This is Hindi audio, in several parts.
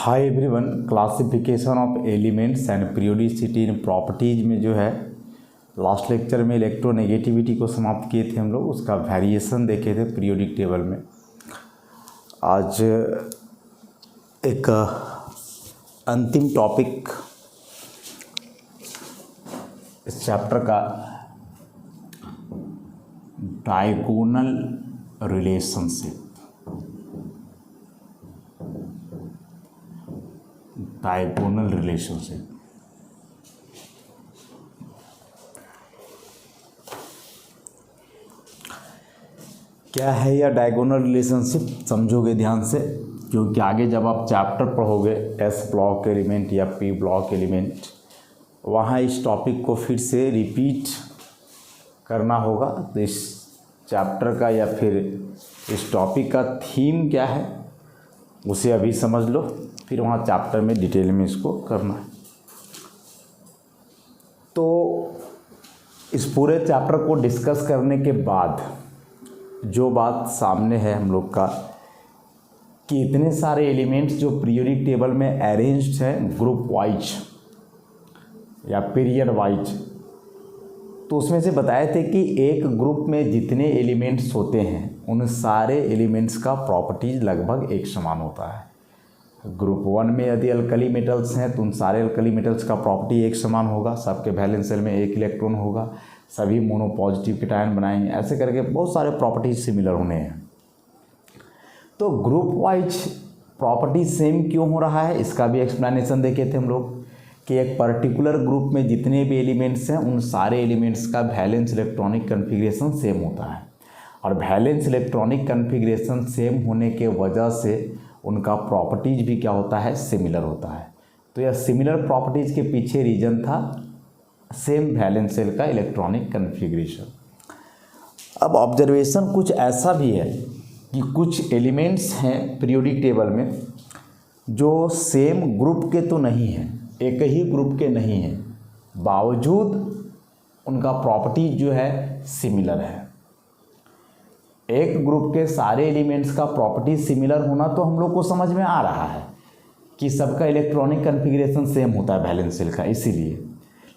Hi everyone, classification of elements and periodicity in properties में जो है लास्ट लेक्चर में इलेक्ट्रोनेगेटिविटी को समाप्त किए थे हम लोग। उसका वेरिएशन देखे थे पीरियोडिक टेबल में। आज एक अंतिम टॉपिक इस चैप्टर का डायगोनल रिलेशनशिप। डायगोनल रिलेशनशिप क्या है यह डायगोनल रिलेशनशिप, समझोगे ध्यान से, क्योंकि आगे जब आप चैप्टर पढ़ोगे एस ब्लॉक एलिमेंट या पी ब्लॉक एलिमेंट, वहाँ इस टॉपिक को फिर से रिपीट करना होगा। तो इस चैप्टर का या फिर इस टॉपिक का थीम क्या है उसे अभी समझ लो, फिर वहाँ चैप्टर में डिटेल में इसको करना है। तो इस पूरे चैप्टर को डिस्कस करने के बाद जो बात सामने है हम लोग का कि इतने सारे एलिमेंट्स जो पीरियोडिक टेबल में अरेंज्ड हैं ग्रुप वाइज या पीरियड वाइज, तो उसमें से बताए थे कि एक ग्रुप में जितने एलिमेंट्स होते हैं उन सारे एलिमेंट्स का प्रॉपर्टीज लगभग एक समान होता है। ग्रुप वन में यदि अल्कली मेटल्स हैं तो उन सारे अल्कली मेटल्स का प्रॉपर्टी एक समान होगा, सबके वैलेंस शेल में एक इलेक्ट्रॉन होगा, सभी मोनो पॉजिटिव कैटायन बनाएंगे, ऐसे करके बहुत सारे प्रॉपर्टीज सिमिलर होने हैं। तो ग्रुप वाइज प्रॉपर्टी सेम क्यों हो रहा है इसका भी एक्सप्लेनेशन देखे थे हम लोग कि एक पर्टिकुलर ग्रुप में जितने भी एलिमेंट्स हैं उन सारे एलिमेंट्स का वैलेंस इलेक्ट्रॉनिक कन्फिग्रेशन सेम होता है, और वैलेंस इलेक्ट्रॉनिक कन्फिग्रेशन सेम होने के वजह से उनका प्रॉपर्टीज भी क्या होता है, सिमिलर होता है। तो यह सिमिलर प्रॉपर्टीज के पीछे रीजन था सेम वैलेंस शेल का इलेक्ट्रॉनिक कन्फिग्रेशन। अब ऑब्जर्वेशन कुछ ऐसा भी है कि कुछ एलिमेंट्स हैं पीरियोडिक टेबल में जो सेम ग्रुप के तो नहीं हैं, एक ही ग्रुप के नहीं हैं, बावजूद उनका प्रॉपर्टीज जो है सिमिलर है। एक ग्रुप के सारे एलिमेंट्स का प्रॉपर्टी सिमिलर होना तो हम लोग को समझ में आ रहा है कि सबका इलेक्ट्रॉनिक कन्फिग्रेशन सेम होता है वैलेंस शेल का, इसीलिए।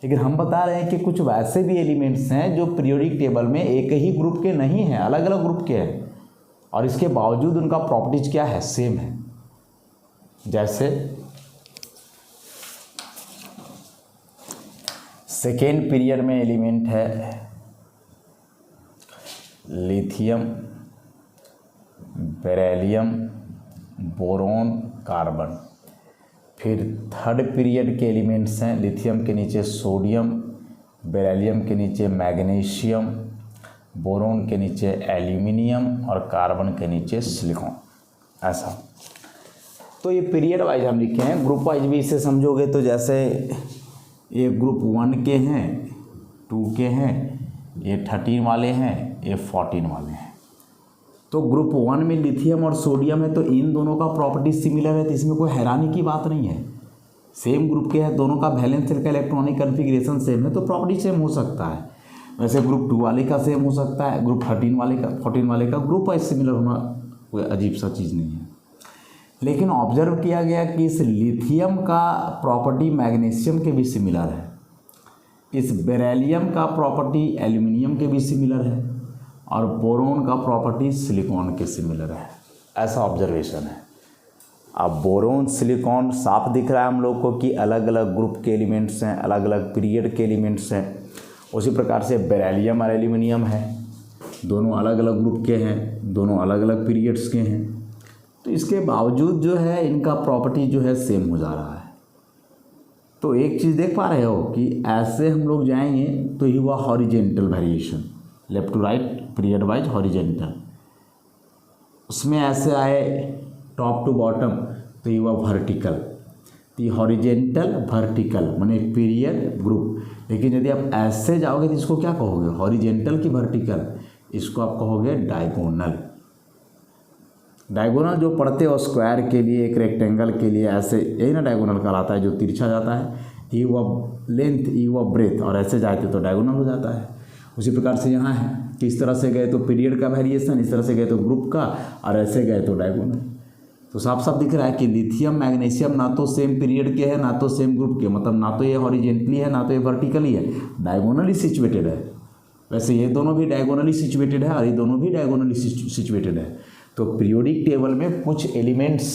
लेकिन हम बता रहे हैं कि कुछ वैसे भी एलिमेंट्स हैं जो पीरियोडिक टेबल में एक ही ग्रुप के नहीं हैं, अलग अलग ग्रुप के हैं, और इसके बावजूद उनका प्रॉपर्टीज क्या है, सेम है। जैसे सेकेंड पीरियड में एलिमेंट है लिथियम, बेरिलियम, बोरोन, कार्बन। फिर थर्ड पीरियड के एलिमेंट्स हैं लिथियम के नीचे सोडियम, बेरिलियम के नीचे मैग्नीशियम, बोरोन के नीचे एल्यूमिनियम और कार्बन के नीचे सिलिकॉन। ऐसा तो ये पीरियड वाइज हम लिखे हैं। ग्रुप वाइज भी इसे समझोगे तो जैसे ये ग्रुप 1 के हैं, 2 के हैं, ये 13 वाले हैं, ये 14 वाले हैं। तो ग्रुप 1 में लिथियम और सोडियम है तो इन दोनों का प्रॉपर्टी सिमिलर है, तो इसमें कोई हैरानी की बात नहीं है। सेम ग्रुप के है, दोनों का वैलेंस शेल का इलेक्ट्रॉनिक कन्फिग्रेशन सेम है तो प्रॉपर्टी सेम हो सकता है। वैसे ग्रुप 2 वाले का सेम हो सकता है, ग्रुप 13 वाले का, 14 वाले का ग्रुप वाइज सिमिलर होना कोई अजीब सा चीज़ नहीं है। लेकिन ऑब्जर्व किया गया कि इस लिथियम का प्रॉपर्टी मैग्नीशियम के भी सिमिलर है, इस बेरिलियम का प्रॉपर्टी एल्यूमिनियम के भी सिमिलर है, और बोरोन का प्रॉपर्टी सिलिकॉन के सिमिलर है। ऐसा ऑब्जर्वेशन है। अब बोरोन सिलिकॉन साफ दिख रहा है हम लोग को कि अलग अलग ग्रुप के एलिमेंट्स हैं, अलग अलग पीरियड के एलिमेंट्स हैं। उसी प्रकार से बेरिलियम और एल्यूमिनियम है, दोनों अलग अलग ग्रुप के हैं, दोनों अलग अलग पीरियड्स के हैं, तो इसके बावजूद जो है इनका प्रॉपर्टी जो है सेम हो जा रहा है। तो एक चीज़ देख पा रहे हो कि ऐसे हम लोग जाएंगे तो ये हुआ horizontal variation, left to right period wise horizontal. उसमें ऐसे आए टॉप टू बॉटम तो ये हुआ वर्टिकल। तो ये हॉरिजेंटल वर्टिकल माने पीरियड ग्रुप। लेकिन यदि आप ऐसे जाओगे तो इसको क्या कहोगे, हॉरिजेंटल की वर्टिकल, इसको आप कहोगे डायगोनल। डायगोनल जो पढ़ते हो स्क्वायर के लिए, एक रेक्टेंगल के लिए, ऐसे यही ना डायगोनल कहलाता है, जो तिरछा जाता है, ये हुआ लेंथ, ये हुआ ब्रेथ, और ऐसे जाते तो डायगोनल हो जाता है। उसी प्रकार से यहाँ है कि इस तरह से गए तो पीरियड का वेरिएशन, इस तरह से गए तो ग्रुप का, और ऐसे गए तो डायगोनल। तो साफ साफ दिख रहा है कि लिथियम मैग्नीशियम ना तो सेम पीरियड के है ना तो सेम ग्रुप के, मतलब ना तो ये हॉरिजेंटली है ना तो ये वर्टिकली है, डायगोनली सिचुएटेड है। वैसे ये दोनों भी डायगोनली सिचुएटेड है और ये दोनों भी डायगोनली सिचुएटेड है। तो पीरियोडिक टेबल में कुछ एलिमेंट्स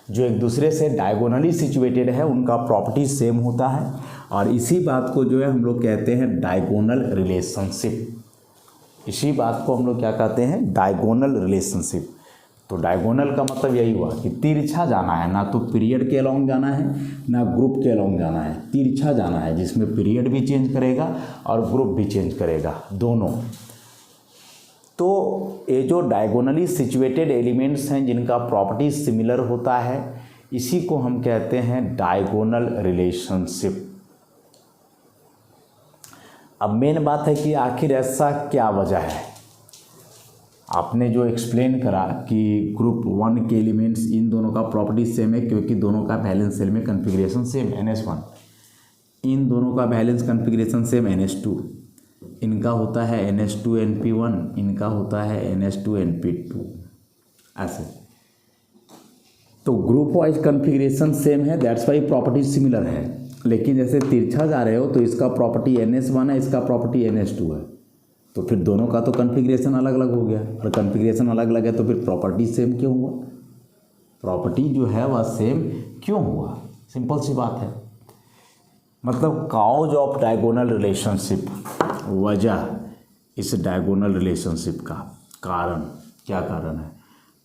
जो एक दूसरे से डायगोनली सिचुएटेड है उनका प्रॉपर्टी सेम होता है, और इसी बात को जो है हम लोग कहते हैं डायगोनल रिलेशनशिप। इसी बात को हम लोग क्या कहते हैं, डायगोनल रिलेशनशिप। तो डायगोनल का मतलब यही हुआ कि तिरछा जाना है, ना तो पीरियड के अलॉन्ग जाना है ना ग्रुप के अलॉन्ग जाना है, तिरछा जाना है जिसमें पीरियड भी चेंज करेगा और ग्रुप भी चेंज करेगा, दोनों। तो ये जो डायगोनली सिचुएटेड एलिमेंट्स हैं जिनका प्रॉपर्टी सिमिलर होता है, इसी को हम कहते हैं डायगोनल रिलेशनशिप। अब मेन बात है कि आखिर ऐसा क्या वजह है। आपने जो एक्सप्लेन करा कि ग्रुप 1 के एलिमेंट्स इन दोनों का प्रॉपर्टी सेम है क्योंकि दोनों का वैलेंस सेल में कन्फिग्रेशन सेम NS1, इन दोनों का वैलेंस कन्फिग्रेशन सेम NS2, इनका होता है NS2NP1, इनका होता है NS2NP2, ऐसे। तो ग्रुप वाइज कन्फिग्रेशन सेम है, दैट्स वाई प्रॉपर्टी सिमिलर है। लेकिन जैसे तिरछा जा रहे हो तो इसका प्रॉपर्टी NS1 है, इसका प्रॉपर्टी NS2 है, तो फिर दोनों का तो कन्फिग्रेशन अलग अलग हो गया, और कन्फिग्रेशन अलग अलग है तो फिर प्रॉपर्टी सेम क्यों हुआ, प्रॉपर्टी जो है वह सेम क्यों हुआ, सिंपल सी बात है। मतलब काउज ऑफ डायगोनल रिलेशनशिप, वजह इस डायगोनल रिलेशनशिप का, कारण क्या कारण है,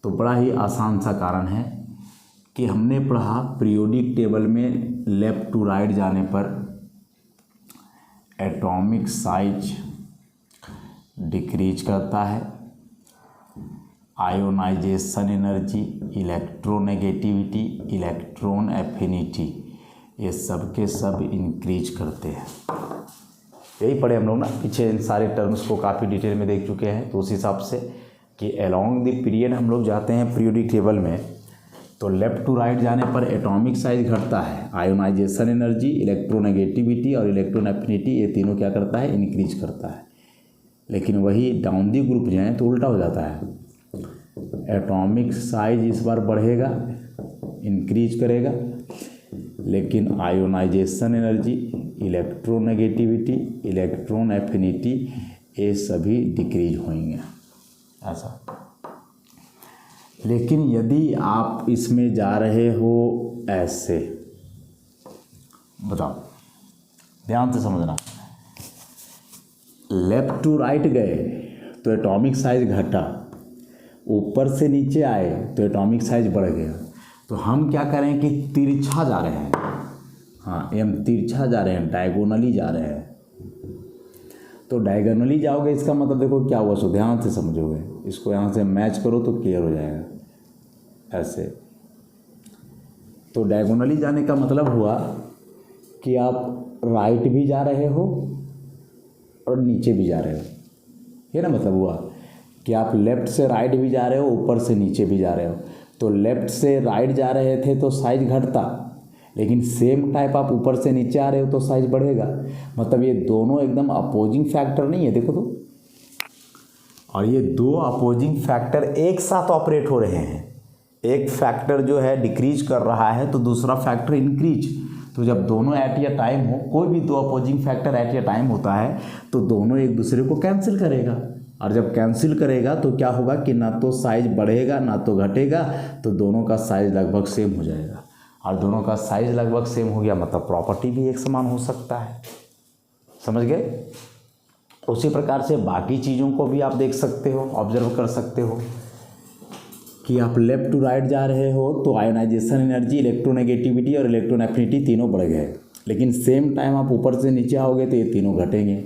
तो बड़ा ही आसान सा कारण है कि हमने पढ़ा पीरियोडिक टेबल में लेफ्ट टू राइट जाने पर एटॉमिक साइज डिक्रीज करता है, ionization energy, electronegativity, electron affinity, ये सब के सब इंक्रीज करते हैं। यही पढ़े हम लोग ना, पीछे इन सारे टर्म्स को काफ़ी डिटेल में देख चुके हैं। तो उस हिसाब से कि अलोंग द पीरियड हम लोग जाते हैं पीरियोडिक टेबल में, तो लेफ़्ट टू राइट जाने पर एटॉमिक साइज घटता है, आयोनाइजेशन एनर्जी, इलेक्ट्रोनेगेटिविटी और इलेक्ट्रॉन एफिनिटी, ये तीनों क्या करता है, इंक्रीज करता है। लेकिन वही डाउन दी ग्रुप जाएँ तो उल्टा हो जाता है, एटॉमिक साइज इस बार बढ़ेगा, इंक्रीज करेगा, लेकिन ionization energy, electronegativity, electron affinity, ये सभी डिक्रीज होंगे, ऐसा। लेकिन यदि आप इसमें जा रहे हो ऐसे, बताओ ध्यान से समझना, लेफ्ट टू राइट गए तो एटॉमिक साइज घटा, ऊपर से नीचे आए तो एटॉमिक साइज बढ़ गया। तो हम क्या करें कि तिरछा जा रहे हैं, हाँ हम तिरछा जा रहे हैं, डायगोनली जा रहे हैं। तो डायगोनली जाओगे इसका मतलब देखो क्या हुआ, सो ध्यान से समझोगे, इसको यहाँ से मैच करो तो क्लियर हो जाएगा, ऐसे। तो डायगोनली जाने का मतलब हुआ कि आप राइट भी जा रहे हो और नीचे भी जा रहे हो, ये ना मतलब हुआ कि आप लेफ़्ट से राइट भी जा रहे हो, ऊपर से नीचे भी जा रहे हो। तो लेफ़्ट से राइट जा रहे थे तो साइज घटता, लेकिन सेम टाइप आप ऊपर से नीचे आ रहे हो तो साइज बढ़ेगा। मतलब ये दोनों एकदम अपोजिंग फैक्टर नहीं है, देखो तो, और ये दो अपोजिंग फैक्टर एक साथ ऑपरेट हो रहे हैं। एक फैक्टर जो है डिक्रीज कर रहा है तो दूसरा फैक्टर इंक्रीज। तो जब दोनों एट ए टाइम हो, कोई भी दो opposing factor at a time होता है तो दोनों एक दूसरे को कैंसिल करेगा, और जब कैंसिल करेगा तो क्या होगा कि ना तो साइज बढ़ेगा ना तो घटेगा, तो दोनों का साइज लगभग सेम हो जाएगा। और दोनों का साइज लगभग सेम हो गया मतलब प्रॉपर्टी भी एक समान हो सकता है, समझ गए। उसी प्रकार से बाकी चीज़ों को भी आप देख सकते हो, ऑब्जर्व कर सकते हो कि आप लेफ़्ट टू राइट जा रहे हो तो आयोनाइजेशन एनर्जी, इलेक्ट्रोनेगेटिविटी और इलेक्ट्रॉन एफिनिटी तीनों बढ़ गए, लेकिन सेम टाइम आप ऊपर से नीचे आओगे तो ये तीनों घटेंगे।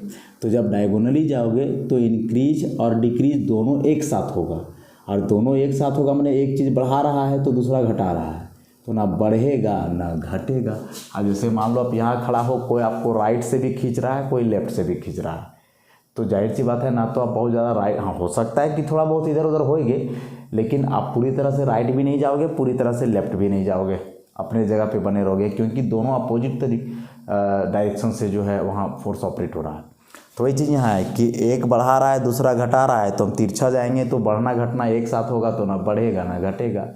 तो जब डायगोनली जाओगे तो इंक्रीज और डिक्रीज दोनों एक साथ होगा, और दोनों एक साथ होगा मैंने एक चीज़ बढ़ा रहा है तो दूसरा घटा रहा है, तो ना बढ़ेगा ना घटेगा। अब जैसे मान लो आप यहाँ खड़ा हो, कोई आपको राइट से भी खींच रहा है, कोई लेफ़्ट से भी खींच रहा है, तो जाहिर सी बात है ना तो आप बहुत ज़्यादा राइट, हाँ हो सकता है कि थोड़ा बहुत इधर उधर होएंगे, लेकिन आप पूरी तरह से राइट भी नहीं जाओगे, पूरी तरह से लेफ़्ट भी नहीं जाओगे, अपने जगह पे बने रहोगे, क्योंकि दोनों अपोजिट डायरेक्शन से जो है वहाँ फोर्स ऑपरेट हो रहा है। तो वही चीज़ यहाँ है कि एक बढ़ा रहा है दूसरा घटा रहा है, तो हम तिरछा जाएंगे तो बढ़ना घटना एक साथ होगा, तो ना बढ़ेगा ना घटेगा।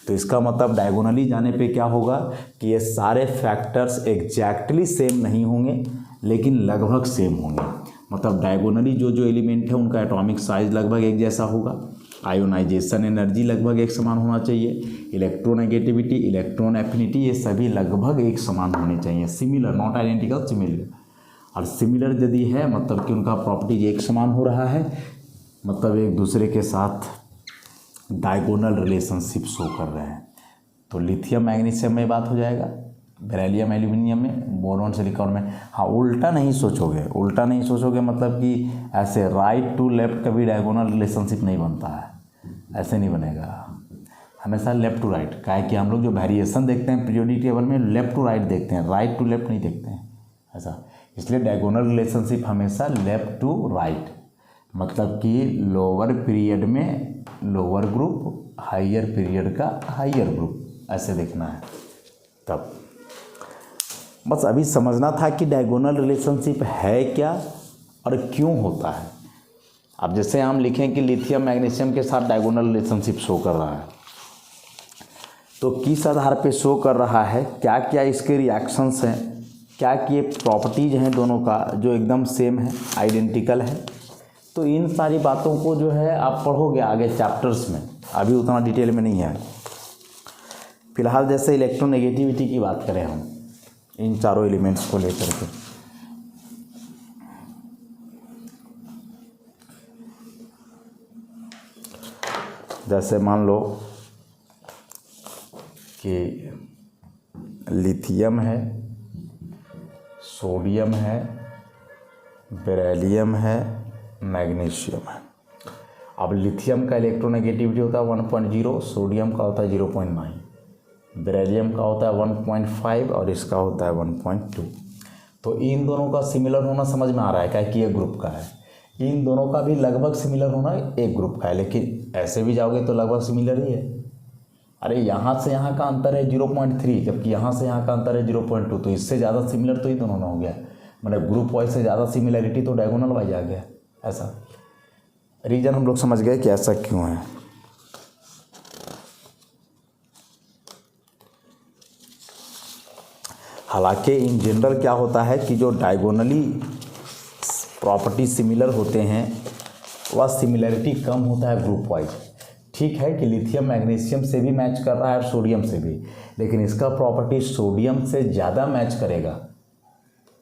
तो इसका मतलब डायगोनली जाने पे क्या होगा कि ये सारे फैक्टर्स एग्जैक्टली सेम नहीं होंगे लेकिन लगभग सेम होंगे। मतलब डायगोनली जो जो एलिमेंट है उनका एटॉमिक साइज लगभग एक जैसा होगा, आयोनाइजेशन एनर्जी लगभग एक समान होना चाहिए, इलेक्ट्रोनेगेटिविटी, इलेक्ट्रॉन एफिनिटी, ये सभी लगभग एक समान होने चाहिए, सिमिलर, नॉट आइडेंटिकल, सिमिलर। और सिमिलर यदि है मतलब कि उनका प्रॉपर्टीज एक समान हो रहा है, मतलब एक दूसरे के साथ डायगोनल रिलेशनशिप शो कर रहे हैं। तो लिथियम मैग्नीशियम में बात हो जाएगा, बेरिलियम एल्यूमिनियम में, बोरॉन सिलिकॉन में। हाँ, उल्टा नहीं सोचोगे मतलब कि ऐसे राइट टू लेफ्ट कभी डायगोनल रिलेशनशिप नहीं बनता है, ऐसे नहीं बनेगा, हमेशा लेफ्ट टू राइट। क्या है कि हम लोग जो वेरिएशन देखते हैं पीरियोडिक टेबल में लेफ्ट टू राइट देखते हैं, राइट टू लेफ्ट नहीं देखते हैं ऐसा। इसलिए डायगोनल रिलेशनशिप हमेशा लेफ्ट टू राइट, मतलब कि लोअर पीरियड में लोअर ग्रुप, हायर पीरियड का हायर ग्रुप, ऐसे देखना है। तब बस अभी समझना था कि डायगोनल रिलेशनशिप है क्या और क्यों होता है। अब जैसे हम लिखें कि लिथियम मैग्नीशियम के साथ डायगोनल रिलेशनशिप शो कर रहा है, तो किस आधार पे शो कर रहा है, क्या क्या इसके रिएक्शंस हैं, क्या क्या प्रॉपर्टीज हैं दोनों का जो एकदम सेम है, आइडेंटिकल है। तो इन सारी बातों को जो है आप पढ़ोगे आगे चैप्टर्स में, अभी उतना डिटेल में नहीं है। फिलहाल जैसे इलेक्ट्रोनेगेटिविटी की बात करें हम इन चारों एलिमेंट्स को लेकर के, जैसे मान लो कि लिथियम है, सोडियम है, बेरिलियम है, मैग्नीशियम है। अब लिथियम का इलेक्ट्रोनेगेटिविटी होता है 1.0, सोडियम का होता है 0.9, बेरिलियम का होता है 1.5 और इसका होता है 1.2। तो इन दोनों का सिमिलर होना समझ में आ रहा है क्या कि ये ग्रुप का है, इन दोनों का भी लगभग सिमिलर होना एक ग्रुप का है, लेकिन ऐसे भी जाओगे तो लगभग सिमिलर ही है। अरे यहाँ से यहाँ का अंतर है 0.3, जबकि यहाँ से यहाँ का अंतर है 0.2, तो इससे ज़्यादा सिमिलर तो ही दोनों हो गया, मतलब ग्रुप वाइज से ज़्यादा सिमिलरिटी तो डायगोनल वाइज आ गया। ऐसा रीजन हम लोग समझ गए कि ऐसा क्यों है। हालांकि इन जनरल क्या होता है कि जो डायगोनली प्रॉपर्टी सिमिलर होते हैं वह सिमिलरिटी कम होता है ग्रुप वाइज। ठीक है कि लिथियम मैग्नीशियम से भी मैच कर रहा है और सोडियम से भी, लेकिन इसका प्रॉपर्टी सोडियम से ज़्यादा मैच करेगा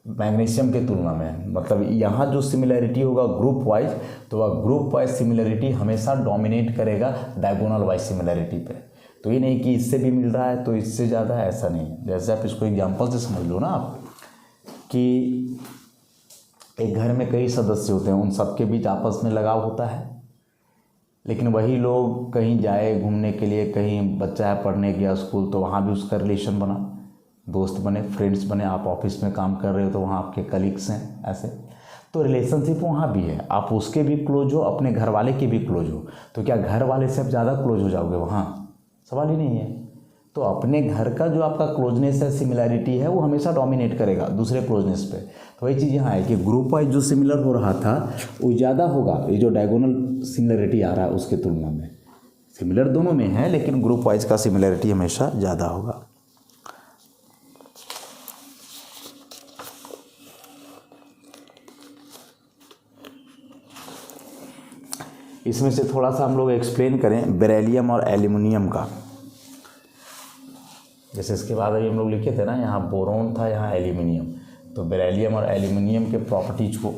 मैग्नीशियम के तुलना में। मतलब यहाँ जो सिमिलरिटी होगा ग्रुप वाइज, तो वह ग्रुप वाइज सिमिलरिटी हमेशा डोमिनेट करेगा डायगोनल वाइज सिमिलरिटी पे। तो ये नहीं कि इससे भी मिल रहा है तो इससे ज़्यादा है, ऐसा नहीं। जैसे आप इसको एग्जांपल से समझ लो ना आप, कि एक घर में कई सदस्य होते हैं, उन सबके बीच आपस में लगाव होता है, लेकिन वही लोग कहीं जाए घूमने के लिए, कहीं बच्चा है पढ़ने गया स्कूल, तो वहाँ भी उसका रिलेशन बना, दोस्त बने, फ्रेंड्स बने। आप ऑफिस में काम कर रहे हो तो वहाँ आपके कलीग्स हैं, ऐसे तो रिलेशनशिप वहाँ भी है। आप उसके भी क्लोज हो, अपने घर वाले के भी क्लोज हो, तो क्या घर वाले से आप ज़्यादा क्लोज हो जाओगे वहाँ? सवाल ही नहीं है। तो अपने घर का जो आपका क्लोजनेस है, सिमिलरिटी है, वो हमेशा डोमिनेट करेगा दूसरे क्लोजनेस पे। तो वही चीज़ यहाँ है कि ग्रुप वाइज जो सिमिलर हो रहा था वो ज़्यादा होगा, ये जो डायगोनल सिमिलरिटी आ रहा है उसके तुलना में। सिमिलर दोनों में है, लेकिन ग्रुप वाइज का सिमिलरिटी हमेशा ज़्यादा होगा। इसमें से थोड़ा सा हम लोग एक्सप्लेन करें बेरिलियम और एल्युमिनियम का। जैसे इसके बाद अभी हम लोग लिखे थे ना, यहाँ बोरोन था, यहाँ एल्युमिनियम। तो बेरिलियम और एल्युमिनियम के प्रॉपर्टीज को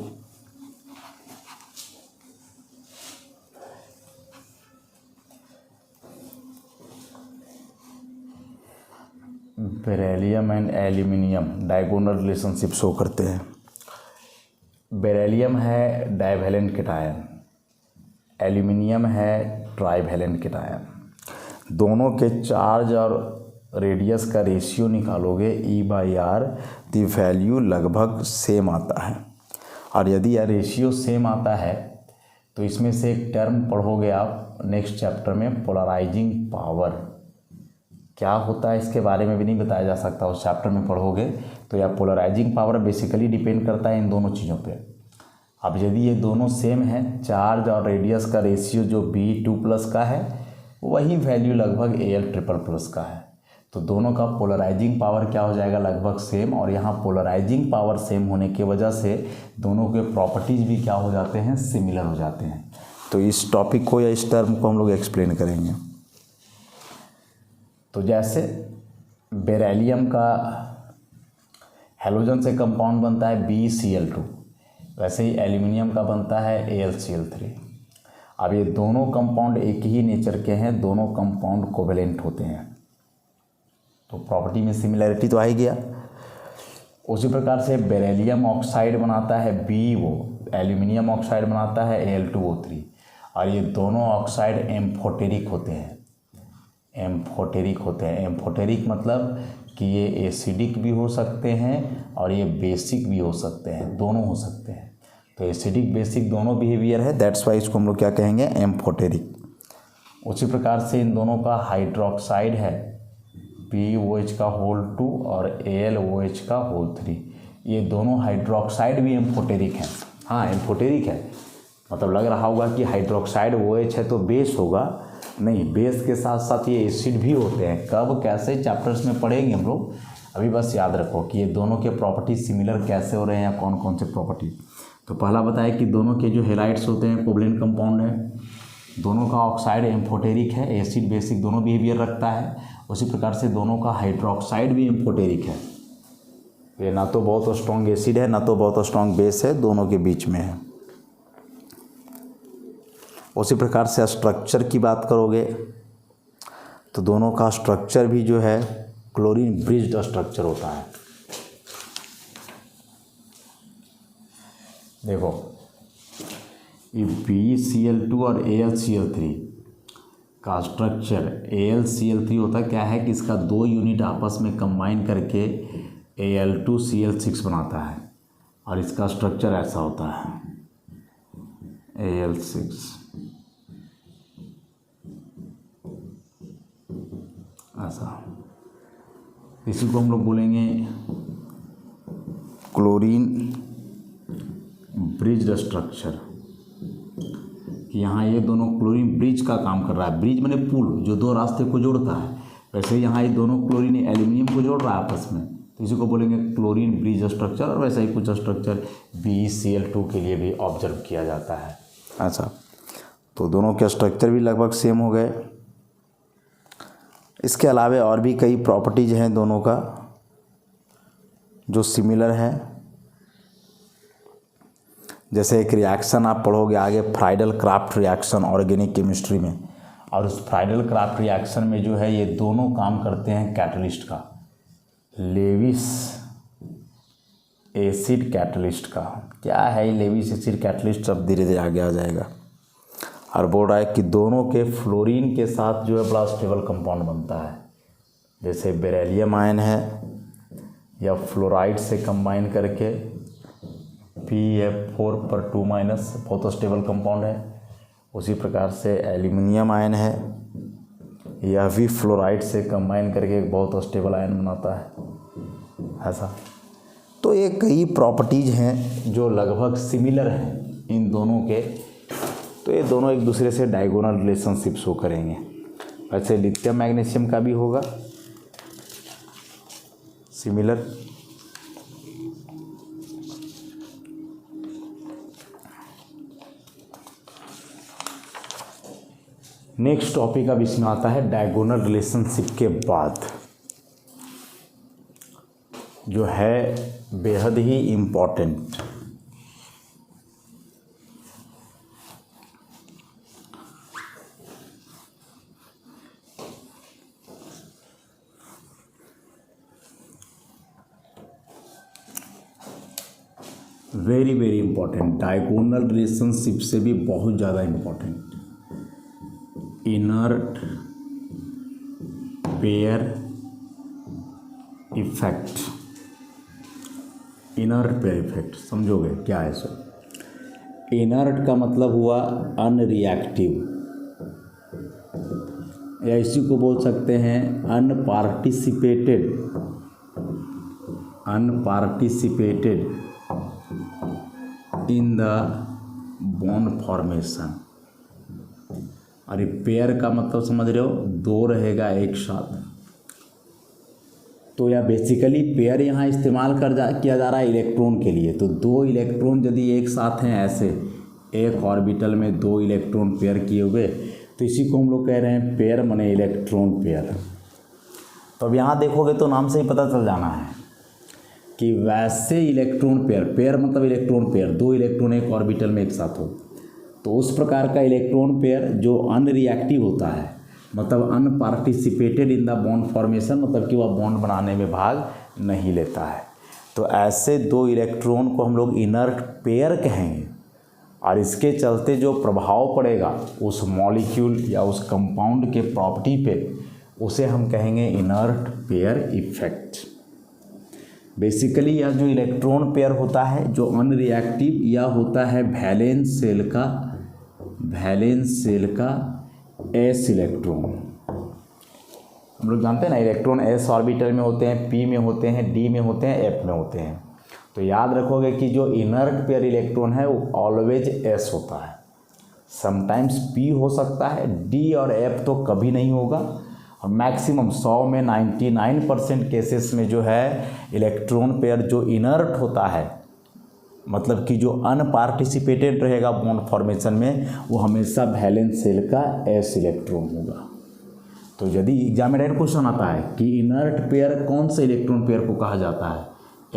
beryllium and aluminium diagonal relationship show करते हैं। बेरिलियम है डाइवैलेंट कैटायन, एल्युमिनियम है ट्राइवैलेंट कैटायन। दोनों के चार्ज और रेडियस का रेशियो निकालोगे E/R, तो वैल्यू लगभग सेम आता है। और यदि यह रेशियो सेम आता है तो इसमें से एक टर्म पढ़ोगे आप नेक्स्ट चैप्टर में, पोलराइजिंग पावर। क्या होता है इसके बारे में भी नहीं बताया जा सकता, उस चैप्टर में पढ़ोगे। तो यह पोलराइजिंग पावर बेसिकली डिपेंड करता है इन दोनों चीज़ों पे। अब यदि ये दोनों सेम हैं, चार्ज और रेडियस का रेशियो जो B2+ का है वही वैल्यू लगभग Al++ का है। तो दोनों का पोलराइजिंग पावर क्या हो जाएगा, लगभग सेम। और यहाँ पोलराइजिंग पावर सेम होने की वजह से दोनों के प्रॉपर्टीज़ भी क्या हो जाते हैं, सिमिलर हो जाते हैं। तो इस टॉपिक को या इस टर्म को हम लोग एक्सप्लेन करेंगे। तो जैसे बेरिलियम का हैलोजन से कंपाउंड बनता है BeCl2, वैसे ही एल्यूमिनियम का बनता है AlCl3। अब ये दोनों कंपाउंड एक ही नेचर के हैं, दोनों कंपाउंड कोवेलेंट होते हैं, तो प्रॉपर्टी में सिमिलैरिटी तो आ ही गया। उसी प्रकार से बेरिलियम ऑक्साइड बनाता है BeO, एल्यूमिनियम ऑक्साइड बनाता है Al2O3, और ये दोनों ऑक्साइड एम्फोटेरिक होते हैं। एम्फोटेरिक मतलब कि ये एसिडिक भी हो सकते हैं और ये बेसिक भी हो सकते हैं, दोनों हो सकते हैं। तो एसिडिक बेसिक दोनों बिहेवियर है, दैट्स वाई इसको हम लोग क्या कहेंगे, एम्फोटेरिक। उसी प्रकार से इन दोनों का हाइड्रोक्साइड है BOH2 और AlOH3, ये दोनों हाइड्रोक्साइड भी एम्फोटेरिक हैं। हाँ, एम्फोटेरिक है, मतलब लग रहा होगा कि हाइड्रोक्साइड OH है तो बेस होगा, नहीं, बेस के साथ साथ ये एसिड भी होते हैं। कब, कैसे, चैप्टर्स में पढ़ेंगे हम लोग। अभी बस याद रखो कि ये दोनों के प्रॉपर्टी सिमिलर कैसे हो रहे हैं या कौन कौन से प्रॉपर्टी। तो पहला बताया कि दोनों के जो हेलाइड्स होते हैं कोवलेंट कंपाउंड है, दोनों का ऑक्साइड एम्फोटेरिक है, एसिड बेसिक दोनों बिहेवियर रखता है। उसी प्रकार से दोनों का हाइड्रोक्साइड भी एम्फोटेरिक है, ये ना तो बहुत स्ट्रॉन्ग एसिड है ना तो बहुत स्ट्रॉन्ग बेस है, दोनों के बीच में है। उसी प्रकार से स्ट्रक्चर की बात करोगे तो दोनों का स्ट्रक्चर भी जो है क्लोरीन ब्रिज्ड स्ट्रक्चर होता है। देखो, ये BeCl2 और AlCl3 का स्ट्रक्चर AlCl3 होता क्या है कि इसका 2 यूनिट आपस में कंबाइन करके Al2Cl6 बनाता है, और इसका स्ट्रक्चर ऐसा होता है Al6 ऐसा। इसी को हम लोग बोलेंगे क्लोरीन ब्रिज्ड स्ट्रक्चर, कि यहाँ ये दोनों क्लोरीन ब्रिज का काम कर रहा है। ब्रिज माने पुल, जो दो रास्ते को जोड़ता है। वैसे यहाँ ये दोनों क्लोरीन एल्यूमिनियम को जोड़ रहा है आपस में, तो इसी को बोलेंगे क्लोरीन ब्रिज स्ट्रक्चर। और वैसा ही कुछ स्ट्रक्चर BeCl2 के लिए भी ऑब्जर्व किया जाता है। अच्छा, तो दोनों के स्ट्रक्चर भी लगभग सेम हो गए। इसके अलावा और भी कई प्रॉपर्टीज हैं दोनों का जो सिमिलर है। जैसे एक रिएक्शन आप पढ़ोगे आगे, फ्राइडल-क्राफ्ट रिएक्शन ऑर्गेनिक केमिस्ट्री में, और उस फ्राइडल-क्राफ्ट रिएक्शन में जो है ये दोनों काम करते हैं कैटलिस्ट का, लेविस एसिड कैटलिस्ट का। क्या है ये लेविस एसिड कैटलिस्ट, अब धीरे धीरे आगे आ जाएगा। और बोल रहा है कि दोनों के फ्लोरीन के साथ जो है बड़ा स्टेबल कंपाउंड बनता है। जैसे बेरिलियम आयन है, या फ्लोराइड से कंबाइन करके PF4/2- बहुत स्टेबल कंपाउंड है। उसी प्रकार से एल्यूमिनियम आयन है, यह भी फ्लोराइड से कंबाइन करके एक बहुत स्टेबल आयन बनाता है ऐसा। तो ये कई प्रॉपर्टीज़ हैं जो लगभग सिमिलर हैं इन दोनों के। तो ये दोनों एक दूसरे से डायगोनल रिलेशनशिप शो करेंगे। वैसे लिथियम मैग्नीशियम का भी होगा सिमिलर। नेक्स्ट टॉपिक अब इसमें आता है डायगोनल रिलेशनशिप के बाद, जो है बेहद ही important. Very very important, diagonal relationship से भी बहुत ज़्यादा important. Inert pair effect, inert pair effect समझोगे क्या है सर? इनर्ट का मतलब हुआ अनरिएक्टिव, या इसी को बोल सकते हैं अनपार्टिसिपेटेड, अनपार्टिसिपेटेड इन द बॉन्ड फॉर्मेशन। और ये पेयर का मतलब समझ रहे हो, दो रहेगा एक साथ। तो यह बेसिकली पेयर यहाँ इस्तेमाल किया जा रहा है इलेक्ट्रॉन के लिए। तो दो इलेक्ट्रॉन यदि एक साथ हैं ऐसे, एक ऑर्बिटल में दो इलेक्ट्रॉन पेयर किए हुए, तो इसी को हम लोग कह रहे हैं पेयर माने इलेक्ट्रॉन पेयर। तो अब यहाँ देखोगे तो नाम से ही पता चल जाना है कि वैसे इलेक्ट्रॉन पेयर, पेयर मतलब इलेक्ट्रॉन पेयर, दो इलेक्ट्रॉन एक ऑर्बिटल में एक साथ हो, तो उस प्रकार का इलेक्ट्रॉन पेयर जो अनरिएक्टिव होता है, मतलब अनपार्टिसिपेटेड इन द बॉन्ड फॉर्मेशन, मतलब कि वह बॉन्ड बनाने में भाग नहीं लेता है। तो ऐसे दो इलेक्ट्रॉन को हम लोग इनर्ट पेयर कहेंगे, और इसके चलते जो प्रभाव पड़ेगा उस मॉलिक्यूल या उस कंपाउंड के प्रॉपर्टी पे, उसे हम कहेंगे इनर्ट पेयर इफेक्ट। बेसिकली यह जो इलेक्ट्रॉन पेयर होता है जो अनरिएक्टिव, या होता है वैलेंस सेल का एस इलेक्ट्रॉन। हम लोग जानते हैं ना, इलेक्ट्रॉन एस ऑर्बिटल में होते हैं, पी में होते हैं, डी में होते हैं, एफ में होते हैं। तो याद रखोगे कि जो इनर्ट पेयर इलेक्ट्रॉन है वो ऑलवेज एस होता है। समटाइम्स पी हो सकता है, डी और एफ तो कभी नहीं होगा। और मैक्सिमम 100 में 99% केसेस में जो है इलेक्ट्रॉन पेयर जो इनर्ट होता है, मतलब कि जो अनपार्टिसिपेटेड रहेगा बॉन्ड फॉर्मेशन में, वो हमेशा वैलेंस सेल का एस इलेक्ट्रॉन होगा। तो यदि एग्जाम में डायरेक्ट क्वेश्चन आता है कि इनर्ट पेयर कौन से इलेक्ट्रॉन पेयर को कहा जाता है,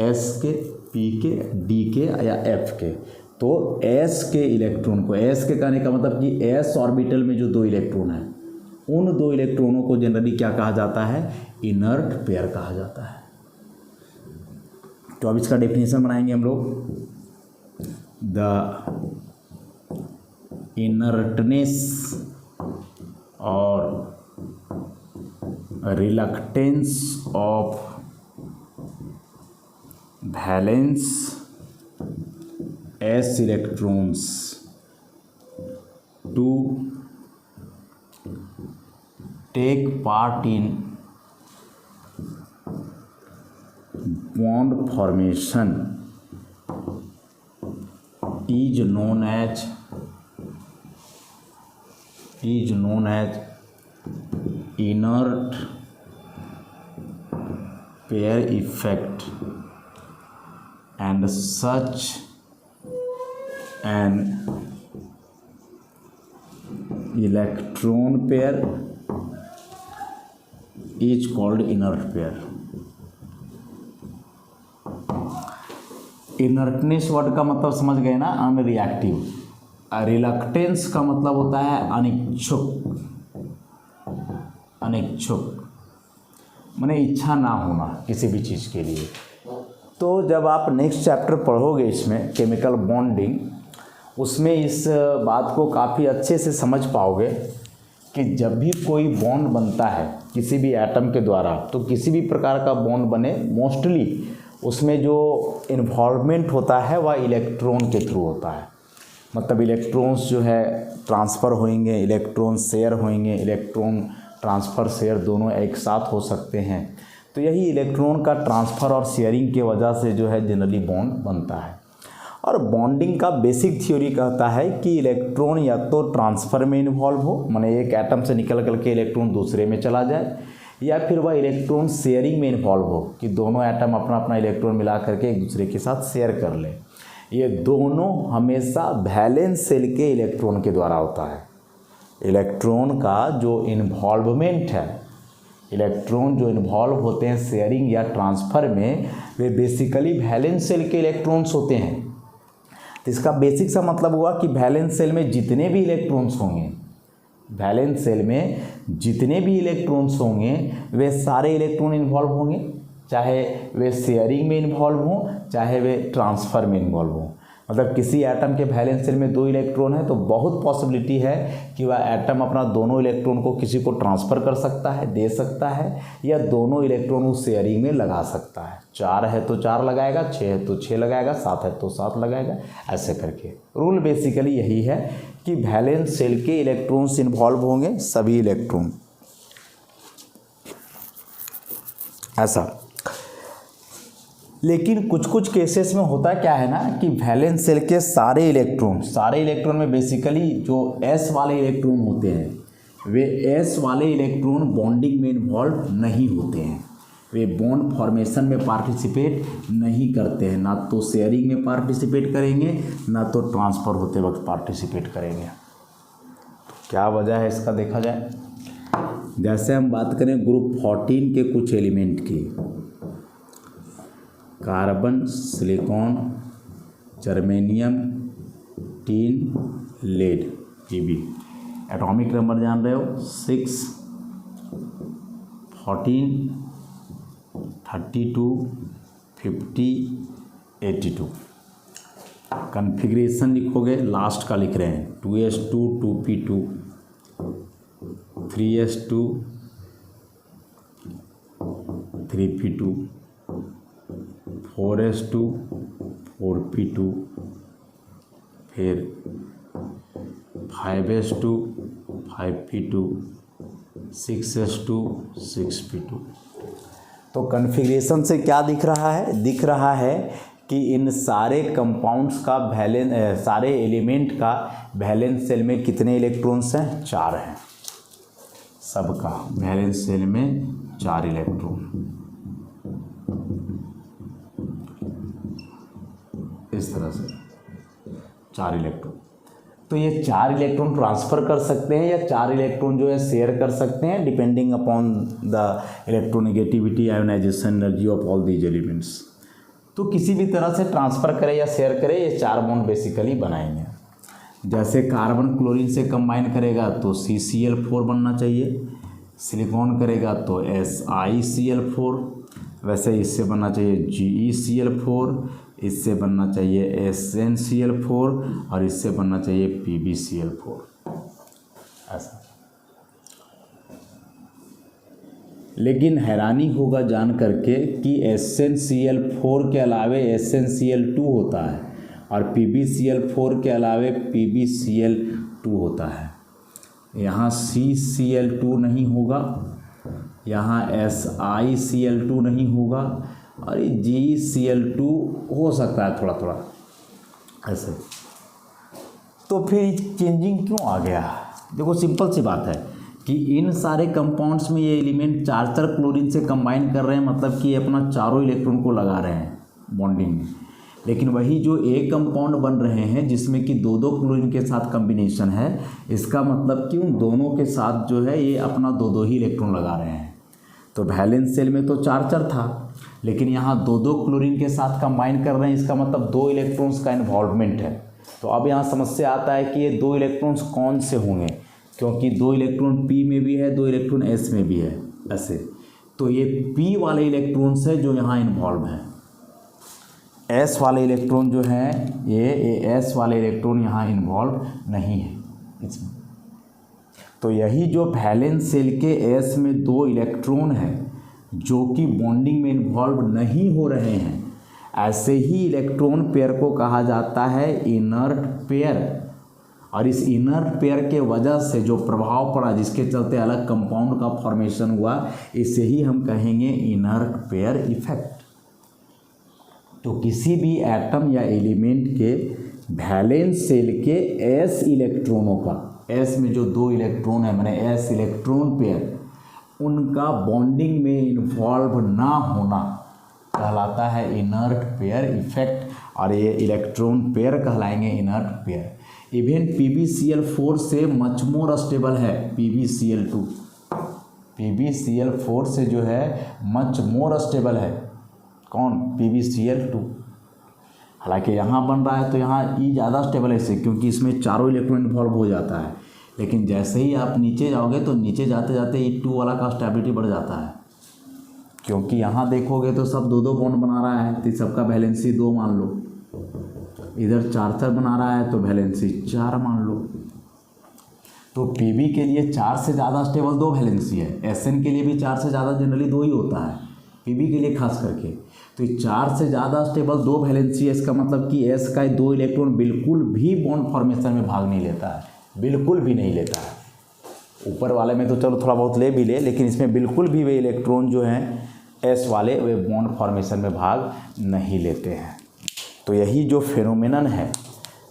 एस के, पी के, डी के या एफ के, तो एस के इलेक्ट्रॉन को, एस के कहने का मतलब कि एस ऑर्बिटल में जो दो इलेक्ट्रॉन है, उन दो इलेक्ट्रॉनों को जनरली क्या कहा जाता है, इनर्ट पेयर कहा जाता है। तो अब इसका डेफिनेशन बनाएंगे हम लोग। द इनर्टनेस और reluctance of valence s electrons to take part in bond formation is known as inert pair effect, and such an electron pair is called inert pair। Inertness word का मतलब समझ गए ना, अनरिएक्टिव। रिलक्टेंस का मतलब होता है अनिच्छुक, माने इच्छा ना होना किसी भी चीज़ के लिए। तो जब आप नेक्स्ट चैप्टर पढ़ोगे इसमें केमिकल बॉन्डिंग, उसमें इस बात को काफ़ी अच्छे से समझ पाओगे कि जब भी कोई बॉन्ड बनता है किसी भी एटम के द्वारा, तो किसी भी प्रकार का बॉन्ड बने, मोस्टली उसमें जो इन्वॉल्वमेंट होता है वह इलेक्ट्रॉन के थ्रू होता है। मतलब इलेक्ट्रॉन्स जो है ट्रांसफ़र होंगे, इलेक्ट्रॉन शेयर होंगे, इलेक्ट्रॉन ट्रांसफ़र शेयर दोनों एक साथ हो सकते हैं। तो यही इलेक्ट्रॉन का ट्रांसफ़र और शेयरिंग के वजह से जो है जनरली बॉन्ड बनता है। और बॉन्डिंग का बेसिक थ्योरी कहता है कि इलेक्ट्रॉन या तो ट्रांसफ़र में इन्वॉल्व हो, माने एक एटम से निकल करके इलेक्ट्रॉन दूसरे में चला जाए, या फिर वह इलेक्ट्रॉन शेयरिंग में इन्वॉल्व हो कि दोनों एटम अपना अपना इलेक्ट्रॉन मिला करके एक दूसरे के साथ शेयर कर लें। ये दोनों हमेशा वैलेंस सेल के इलेक्ट्रॉन के द्वारा होता है। इलेक्ट्रॉन का जो इन्वॉल्वमेंट है, इलेक्ट्रॉन जो इन्वॉल्व होते हैं शेयरिंग या ट्रांसफ़र में, वे बेसिकली वैलेंस सेल के इलेक्ट्रॉन्स होते हैं। तो इसका बेसिक सा मतलब हुआ कि वैलेंस सेल में जितने भी इलेक्ट्रॉन्स होंगे, वैलेंस सेल में जितने भी इलेक्ट्रॉन्स होंगे वे सारे इलेक्ट्रॉन इन्वॉल्व होंगे, चाहे वे शेयरिंग में इन्वॉल्व हों, चाहे वे ट्रांसफ़र में इन्वॉल्व हों। मतलब किसी एटम के वैलेंस सेल में दो इलेक्ट्रॉन है तो बहुत पॉसिबिलिटी है कि वह एटम अपना दोनों इलेक्ट्रॉन को किसी को ट्रांसफ़र कर सकता है, दे सकता है, या दोनों इलेक्ट्रॉन उस शेयरिंग में लगा सकता है। 4 है तो 4 लगाएगा, 6 है तो 6 लगाएगा, 7 है तो 7 लगाएगा, ऐसे करके। रूल बेसिकली यही है कि वैलेंस सेल के इलेक्ट्रॉन्स इन्वॉल्व होंगे, सभी इलेक्ट्रॉन, ऐसा। लेकिन कुछ कुछ केसेस में होता क्या है ना कि वैलेंस शेल के सारे इलेक्ट्रॉन में बेसिकली जो s वाले इलेक्ट्रॉन होते हैं वे s वाले इलेक्ट्रॉन बॉन्डिंग में इन्वॉल्व नहीं होते हैं, वे बॉन्ड फॉर्मेशन में पार्टिसिपेट नहीं करते हैं, ना तो शेयरिंग में पार्टिसिपेट करेंगे ना तो ट्रांसफ़र होते वक्त पार्टिसिपेट करेंगे। क्या वजह है इसका देखा जाए। जैसे हम बात करें ग्रुप 14 के कुछ एलिमेंट की, carbon, silicon, germanium, tin, lead, Pb, atomic number जान रहे हो 6, 14, 32, 50, 82। कन्फिग्रेशन लिखोगे लास्ट का लिख रहे हैं 2s2, 2p2, 3s2, 3p2, 4s2, 4p2, फिर 5s2, 5p2, 6s2, 6p2। तो कन्फिग्रेशन से क्या दिख रहा है? दिख रहा है कि इन सारे कंपाउंड्स का सारे एलिमेंट का वैलेंस शेल में कितने इलेक्ट्रॉन्स हैं? 4 हैं। सबका वैलेंस शेल में 4 इलेक्ट्रॉन, इस तरह से 4 इलेक्ट्रॉन। तो ये 4 इलेक्ट्रॉन ट्रांसफ़र कर सकते हैं या 4 इलेक्ट्रॉन जो है शेयर कर सकते हैं, depending upon the electronegativity, ionization energy of all these elements. तो किसी भी तरह से ट्रांसफ़र करे या शेयर करे, ये 4 बॉन्ड बेसिकली बनाएंगे। जैसे कार्बन क्लोरीन से कंबाइन करेगा तो CCl4 बनना चाहिए, सिलिकॉन करेगा तो SiCl4, वैसे इससे बनना चाहिए GeCl4, इससे बनना चाहिए SnCl4 और इससे बनना चाहिए PbCl4, ऐसा। लेकिन हैरानी होगा जान करके कि SnCl4 के अलावे SnCl2 होता है और PbCl4 के अलावे PbCl2 होता है। यहाँ CCl2 नहीं होगा, यहाँ SiCl2 नहीं होगा और ये GeCl2 हो सकता है थोड़ा थोड़ा ऐसे। तो फिर चेंजिंग क्यों आ गया? देखो सिंपल सी बात है कि इन सारे कंपाउंड्स में ये एलिमेंट 4 क्लोरीन से कंबाइन कर रहे हैं, मतलब कि ये अपना चारों इलेक्ट्रॉन को लगा रहे हैं बॉन्डिंग में। लेकिन वही जो एक कंपाउंड बन रहे हैं जिसमें कि 2 क्लोरीन के साथ कम्बिनेशन है, इसका मतलब कि उन दोनों के साथ जो है ये अपना 2 ही इलेक्ट्रॉन लगा रहे हैं। तो वैलेंस शेल में तो 4 था, लेकिन यहाँ 2 क्लोरीन के साथ कंबाइन कर रहे हैं, इसका मतलब 2 इलेक्ट्रॉन्स का इन्वॉल्वमेंट है। तो अब यहाँ समस्या आता है कि ये 2 इलेक्ट्रॉन्स कौन से होंगे, क्योंकि 2 इलेक्ट्रॉन P में भी है, 2 इलेक्ट्रॉन S में भी है ऐसे। तो ये P वाले इलेक्ट्रॉन्स है जो यहाँ इन्वॉल्व हैं। S वाले इलेक्ट्रॉन जो हैं ये S वाले इलेक्ट्रॉन यहाँ इन्वॉल्व नहीं है इसमें। तो यही जो वैलेंस शेल के S में 2 इलेक्ट्रॉन है जो कि बॉन्डिंग में इन्वॉल्व नहीं हो रहे हैं, ऐसे ही इलेक्ट्रॉन पेयर को कहा जाता है इनर्ट पेयर। और इस इनर्ट पेयर के वजह से जो प्रभाव पड़ा, जिसके चलते अलग कंपाउंड का फॉर्मेशन हुआ, इसे ही हम कहेंगे इनर्ट पेयर इफेक्ट। तो किसी भी एटम या एलिमेंट के वैलेंस शेल के S इलेक्ट्रॉनों का, S में जो 2 इलेक्ट्रॉन है मैंने S इलेक्ट्रॉन पेयर, उनका बॉन्डिंग में इन्वॉल्व ना होना कहलाता है इनर्ट पेयर इफेक्ट, और ये इलेक्ट्रॉन पेयर कहलाएंगे इनर्ट पेयर। इवन PbCl4 से मच मोर स्टेबल है PbCl2, PbCl4 से जो है मच मोर स्टेबल है कौन? PbCl2। हालांकि यहाँ बन रहा है तो यहाँ E ज़्यादा स्टेबल है इससे, क्योंकि इसमें चारों इलेक्ट्रॉन इन्वॉल्व हो जाता है। लेकिन जैसे ही आप नीचे जाओगे तो नीचे जाते जाते E2 वाला का स्टेबिलिटी बढ़ जाता है, क्योंकि यहाँ देखोगे तो सब 2 बॉन्ड बना रहा है, तो सबका वैलेंसी 2 मान लो। इधर 4 बना रहा है तो वैलेंसी 4 मान लो। तो Pb के लिए 4 से ज़्यादा स्टेबल 2 वैलेंसी है, Sn के लिए भी 4 से ज़्यादा जनरली 2 ही होता है, Pb के लिए खास करके। तो 4 से ज़्यादा स्टेबल 2 वैलेंसी है, इसका मतलब कि S का 2 इलेक्ट्रॉन बिल्कुल भी बॉन्ड फॉर्मेशन में भाग नहीं लेता है, बिल्कुल भी नहीं लेता है। ऊपर वाले में तो चलो थोड़ा बहुत ले भी ले, लेकिन इसमें बिल्कुल भी वे इलेक्ट्रॉन जो हैं एस वाले वे बॉन्ड फॉर्मेशन में भाग नहीं लेते हैं। तो यही जो फेनोमेनन है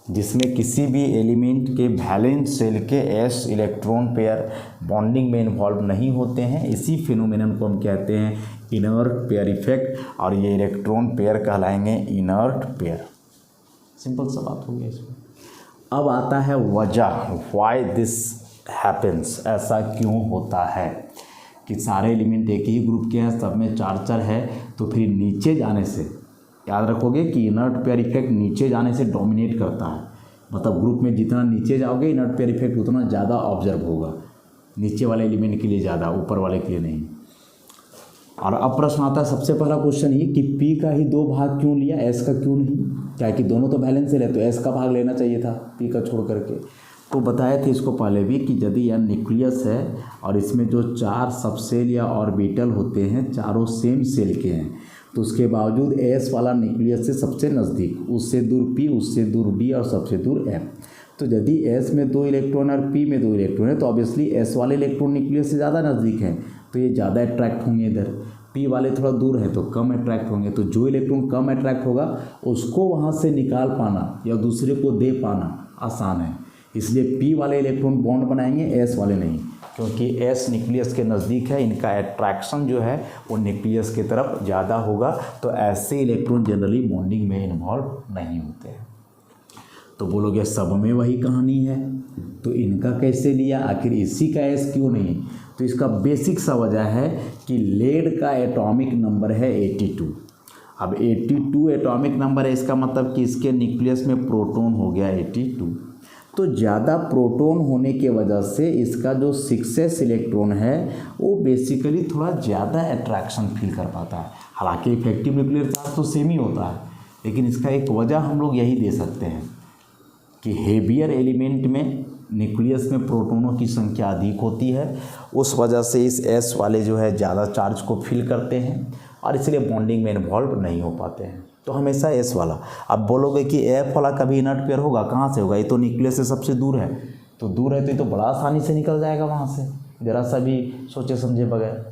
जिसमें किसी भी एलिमेंट के वैलेंस शेल के एस इलेक्ट्रॉन पेयर बॉन्डिंग में इन्वॉल्व नहीं होते हैं, इसी फिनोमेनन को हम कहते हैं इनर्ट पेयर इफेक्ट, और ये इलेक्ट्रॉन पेयर कहलाएंगे इनर्ट पेयर। सिंपल सा बात हो गया इसमें। अब आता है वजह, व्हाई दिस हैपेंस, ऐसा क्यों होता है कि सारे एलिमेंट एक ही ग्रुप के हैं, सब में चार है, तो फिर नीचे जाने से याद रखोगे कि इनर्ट पेयर इफेक्ट नीचे जाने से डोमिनेट करता है। मतलब ग्रुप में जितना नीचे जाओगे इनर्ट पेयर इफेक्ट उतना ज़्यादा ऑब्जर्व होगा, नीचे वाले एलिमेंट के लिए ज़्यादा, ऊपर वाले के लिए नहीं। और अब प्रश्न आता है सबसे पहला क्वेश्चन ये कि पी का ही 2 भाग क्यों लिया, एस का क्यों नहीं? क्या कि दोनों तो बैलेंस से ले, तो एस का भाग लेना चाहिए था पी का छोड़ करके। तो बताए थे इसको पहले भी कि यदि यह न्यूक्लियस है और इसमें जो 4 सबसेल या ऑर्बिटल होते हैं चारों सेम सेल के हैं, तो उसके बावजूद एस वाला न्यूक्लियस से सबसे नज़दीक, उससे दूर पी, उससे दूर डी और सबसे दूर एफ। तो यदि एस में 2 इलेक्ट्रॉन और पी में 2 इलेक्ट्रॉन है तो ऑब्वियसली एस वाले इलेक्ट्रॉन न्यूक्लियस से ज़्यादा नज़दीक हैं, तो ये ज़्यादा अट्रैक्ट होंगे इधर। पी वाले थोड़ा दूर है तो कम अट्रैक्ट होंगे। तो जो इलेक्ट्रॉन कम अट्रैक्ट होगा उसको वहाँ से निकाल पाना या दूसरे को दे पाना आसान है, इसलिए पी वाले इलेक्ट्रॉन बॉन्ड बनाएंगे, एस वाले नहीं, क्योंकि एस न्यूक्लियस के नज़दीक है, इनका अट्रैक्शन जो है वो न्यूक्लियस की तरफ ज़्यादा होगा। तो ऐसे इलेक्ट्रॉन जनरली बॉन्डिंग में इन्वॉल्व नहीं होते हैं। तो बोलोगे सब में वही कहानी है, तो इनका कैसे लिया, आखिर इसी का एस क्यों नहीं? तो इसका बेसिक सा वजह है कि लेड का एटॉमिक नंबर है 82। अब 82 एटॉमिक नंबर है, इसका मतलब कि इसके न्यूक्लियस में प्रोटॉन हो गया 82। तो ज़्यादा प्रोटॉन होने के वजह से इसका जो 6s इलेक्ट्रॉन है वो बेसिकली थोड़ा ज़्यादा अट्रैक्शन फील कर पाता है। हालांकि इफेक्टिव न्यूक्लियर चार्ज तो सेम ही होता है, लेकिन इसका एक वजह हम लोग यही दे सकते हैं कि हेवियर एलिमेंट में न्यूक्लियस में प्रोटॉनों की संख्या अधिक होती है, उस वजह से इस एस वाले जो है ज़्यादा चार्ज को फील करते हैं और इसलिए बॉन्डिंग में इन्वॉल्व नहीं हो पाते हैं। तो हमेशा एस वाला। अब बोलोगे कि एफ वाला कभी इनर्ट पेयर होगा, कहाँ से होगा, ये तो न्यूक्लियस से सबसे दूर है, तो दूर है तो ये तो बड़ा आसानी से निकल जाएगा वहाँ से, ज़रा सा भी सोचे समझे बगैर,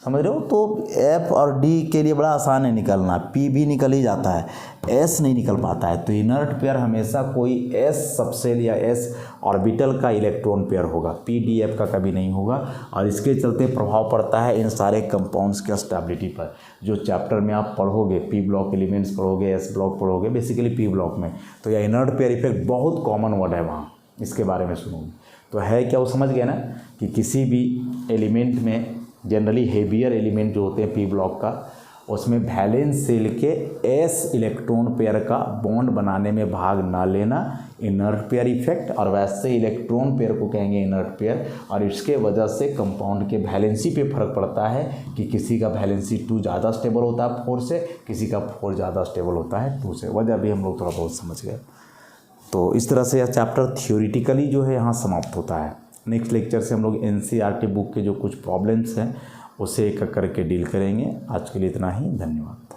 समझ रहे हो। तो एफ और डी के लिए बड़ा आसान है निकलना, पी भी निकल ही जाता है, एस नहीं निकल पाता है। तो इनर्ट पेयर हमेशा कोई एस सबसेल या एस ऑर्बिटल का इलेक्ट्रॉन पेयर होगा, पी डी एफ का कभी नहीं होगा। और इसके चलते प्रभाव पड़ता है इन सारे कंपाउंड्स के स्टेबिलिटी पर। जो चैप्टर में आप पढ़ोगे, पी ब्लॉक एलिमेंट्स पढ़ोगे, एस ब्लॉक पढ़ोगे, बेसिकली पी ब्लॉक में, तो यह इनर्ट पेयर इफेक्ट बहुत कॉमन वर्ड है वहाँ, इसके बारे में सुनोगे। तो है क्या, वो समझ गए ना कि किसी भी एलिमेंट में जनरली हेवियर एलिमेंट जो होते हैं पी ब्लॉक का, उसमें वैलेंस शेल के एस इलेक्ट्रॉन पेयर का बॉन्ड बनाने में भाग ना लेना इनर्ट पेयर इफेक्ट, और वैसे इलेक्ट्रॉन पेयर को कहेंगे इनर्ट पेयर। और इसके वजह से कंपाउंड के वैलेंसी पे फर्क पड़ता है कि किसी का वैलेंसी 2 ज़्यादा स्टेबल होता है 4 से, किसी का 4 ज़्यादा स्टेबल होता है 2 से। वजह भी हम लोग थोड़ा बहुत समझ गए। तो इस तरह से यह चैप्टर थियोरिटिकली जो है यहाँ समाप्त होता है। नेक्स्ट लेक्चर से हम लोग NCERT बुक के जो कुछ प्रॉब्लम्स हैं उसे एक एक करके डील करेंगे। आज के लिए इतना ही, धन्यवाद।